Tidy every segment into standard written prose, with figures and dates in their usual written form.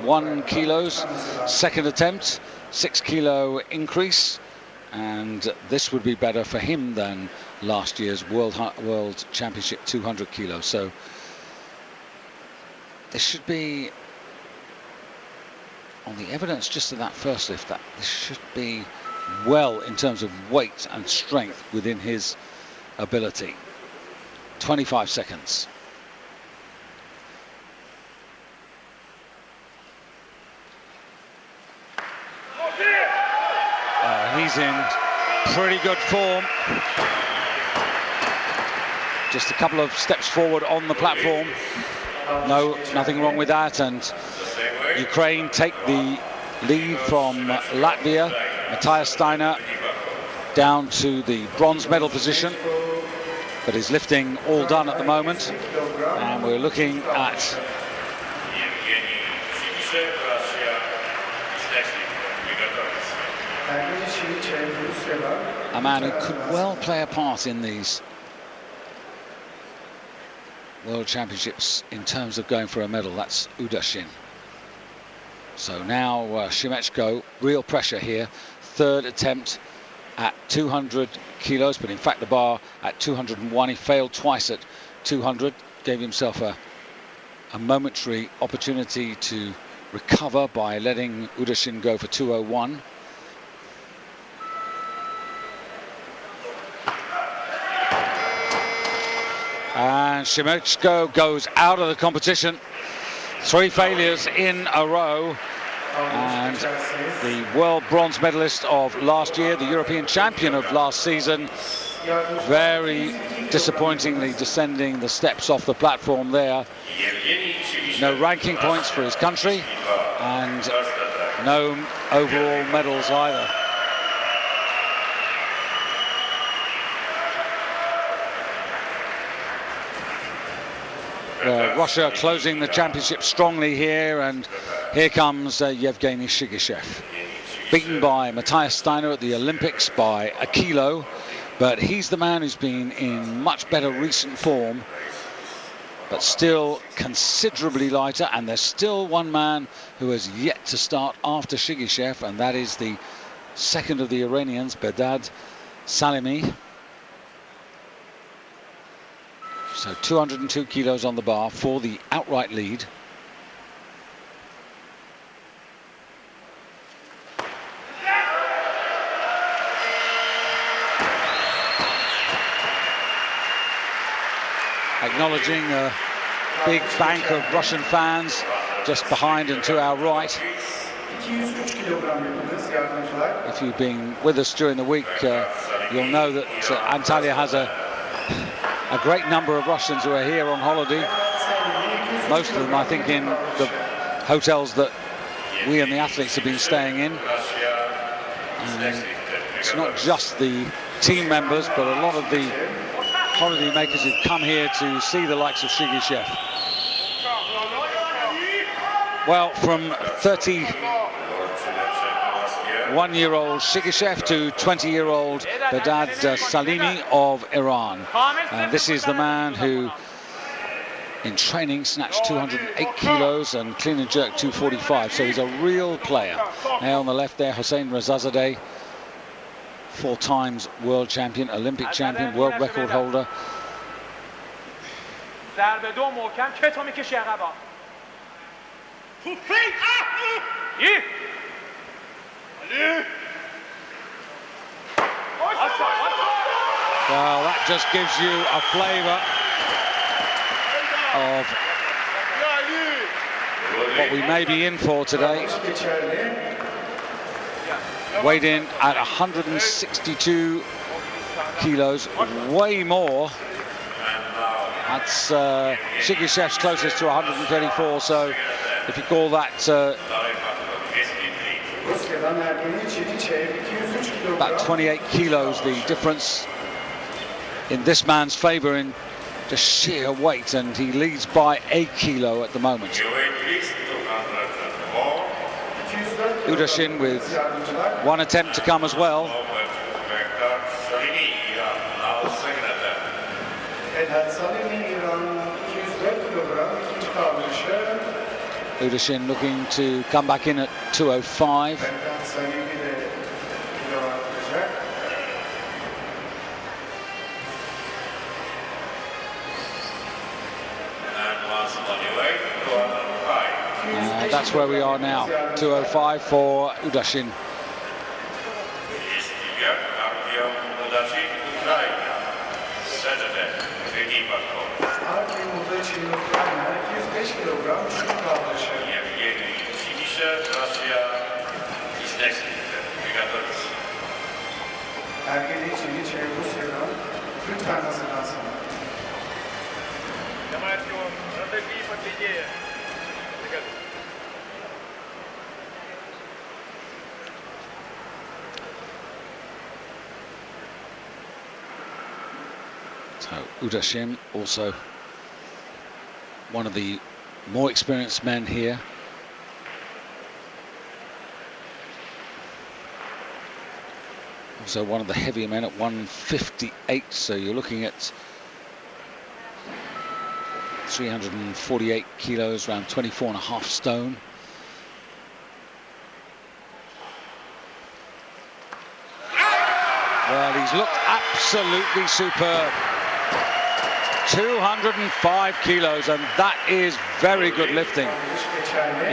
201 kilos. Second attempt, 6 kilo increase, and this would be better for him than last year's World Championship 200 kilos. So this should be, on the evidence just of that first lift, that this should be well in terms of weight and strength within his ability. 25 seconds. He's in pretty good form. Just a couple of steps forward on the platform. No, nothing wrong with that. And Ukraine take the lead from Latvia. Matthias Steiner down to the bronze medal position, but his lifting all done at the moment. And we're looking at a man who could well play a part in these World Championships in terms of going for a medal. That's Udin. So now Shimko, real pressure here. Third attempt at 200 kilos, but in fact the bar at 201. He failed twice at 200, gave himself a momentary opportunity to recover by letting Udin go for 201. And Shimko goes out of the competition. 3 failures in a row. And the world bronze medalist of last year, the European champion of last season, very disappointingly descending the steps off the platform there. No ranking points for his country, and no overall medals either. Russia closing the championship strongly here, and here comes Yevgeny Chigishev, beaten by Matthias Steiner at the Olympics by a kilo, but he's the man who's been in much better recent form, but still considerably lighter. And there's still one man who has yet to start after Chigishev, and that is the second of the Iranians, Bedad Salimi. So 202 kilos on the bar for the outright lead. Acknowledging a big bank of Russian fans just behind and to our right. If you've been with us during the week, you'll know that Antalya has a great number of Russians who are here on holiday. Most of them, I think, in the hotels that we and the athletes have been staying in. And it's not just the team members, but a lot of the holiday makers who've come here to see the likes of Chigishev. Well, from 31-year-old Chigishev to 20-year-old Bedad Salimi of Iran. And this is the man who, in training, snatched 208 kilos and clean and jerk 245. So he's a real player. Now on the left there, Hossein Rezazadeh, 4 times world champion, Olympic champion, world record holder. Well, that just gives you a flavour of what we may be in for today. Weighed in at 162 kilos, way more. That's Chigishev's closest to 134, so if you call that about 28 kilos, the difference in this man's favour in just sheer weight, and he leads by a kilo at the moment. Udin with one attempt to come as well. Udin looking to come back in at 205. That's where we are now, 205 for Udin. So Udin, also one of the more experienced men here. Also one of the heavier men at 158, so you're looking at 348 kilos, around 24.5 stone. Well, he's looked absolutely superb. 205 kilos, and that is very good lifting.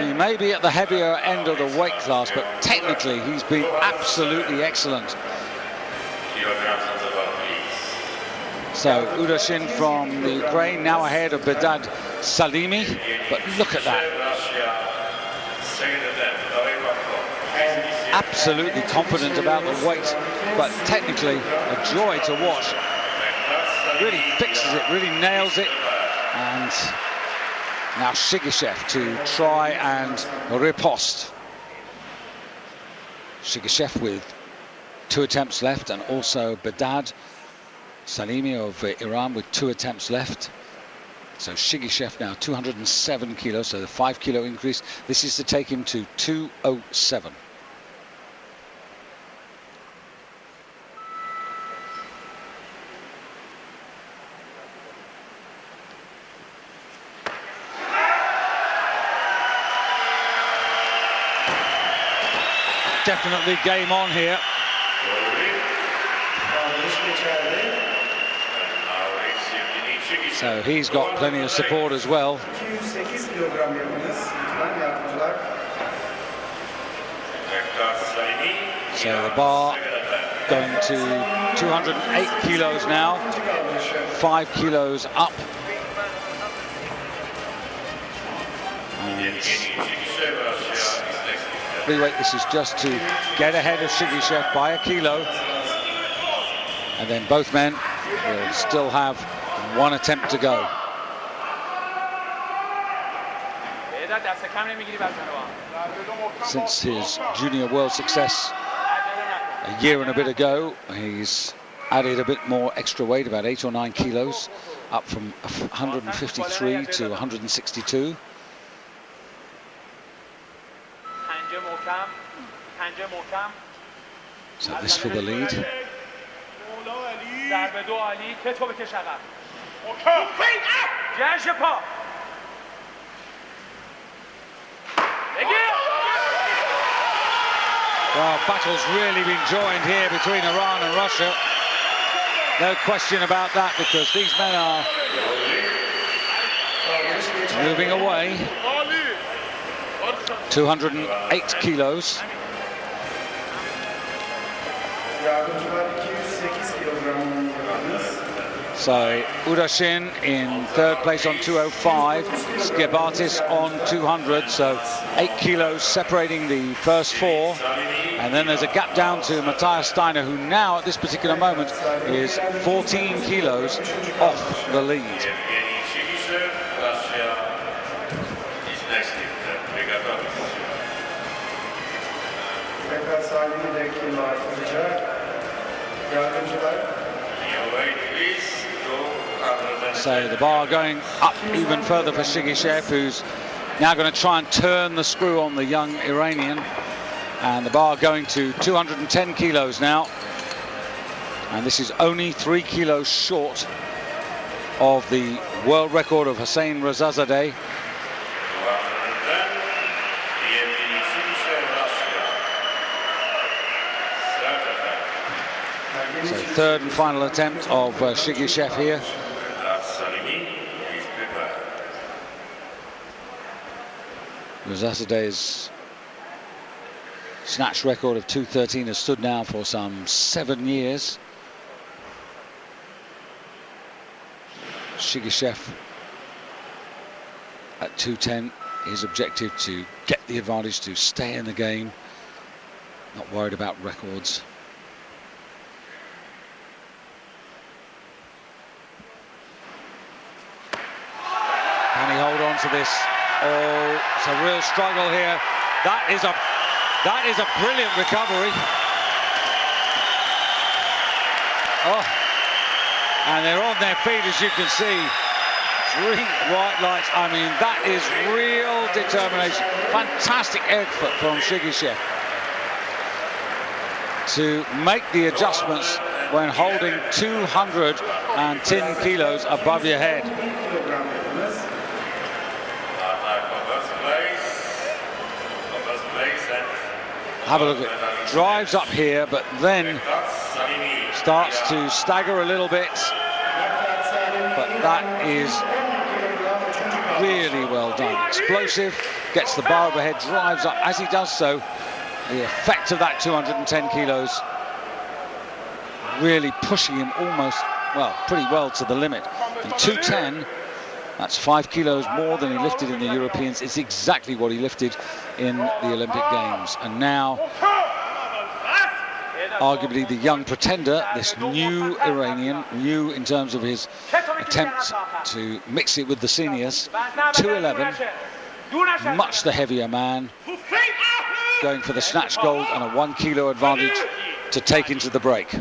He may be at the heavier end of the weight class, but technically he's been absolutely excellent. So Udin from the Ukraine, now ahead of Bedad Salimi, but look at that. Absolutely confident about the weight, but technically a joy to watch. Really fixes it, really nails it. And now Chigishev to try and riposte. Chigishev with 2 attempts left, and also Bedad Salimi of Iran with 2 attempts left. So Chigishev now 207 kilos, so the 5 kilo increase. This is to take him to 207. Definitely game on here. So he's got plenty of support as well. So the bar going to 208 kilos now, 5 kilos up. And freeweight, this is just to get ahead of Chigishev by a kilo, and then both men will still have 1 attempt to go. Since his junior world success a year and a bit ago, he's added a bit more extra weight, about 8 or 9 kilos, up from 153 to 162. So this for the lead. Well, battle's really been joined here between Iran and Russia. No question about that, because these men are moving away. 208 kilos. So Udin in 3rd place on 205, Skibatis on 200, so 8 kilos separating the first 4. And then there's a gap down to Matthias Steiner, who now at this particular moment is 14 kilos off the lead. So the bar going up even further for Chigishev, who's now going to try and turn the screw on the young Iranian. And the bar going to 210 kilos now. And this is only 3 kilos short of the world record of Hussein Rezazadeh. third and final attempt of Chigishev here. Zatadeh's snatch record of 2:13 has stood now for some 7 years. Chigishev at 2:10, his objective to get the advantage, to stay in the game, not worried about records. Can he hold on to this? Oh, it's a real struggle here. That is a brilliant recovery. Oh, and they're on their feet, as you can see. 3 white lights. I mean, that is real determination. Fantastic effort from Chigishev to make the adjustments when holding 210 kilos above your head. Have a look at, drives up here, but then starts to stagger a little bit. But that is really well done. Explosive, gets the bar overhead, drives up. As he does so, the effect of that 210 kilos really pushing him almost, well, pretty well to the limit. And 210, that's 5 kilos more than he lifted in the Europeans. It's exactly what he lifted in the Olympic Games. And now, arguably the young pretender, this new Iranian, new in terms of his attempt to mix it with the seniors, 211, much the heavier man, going for the snatch gold and a 1 kilo advantage to take into the break.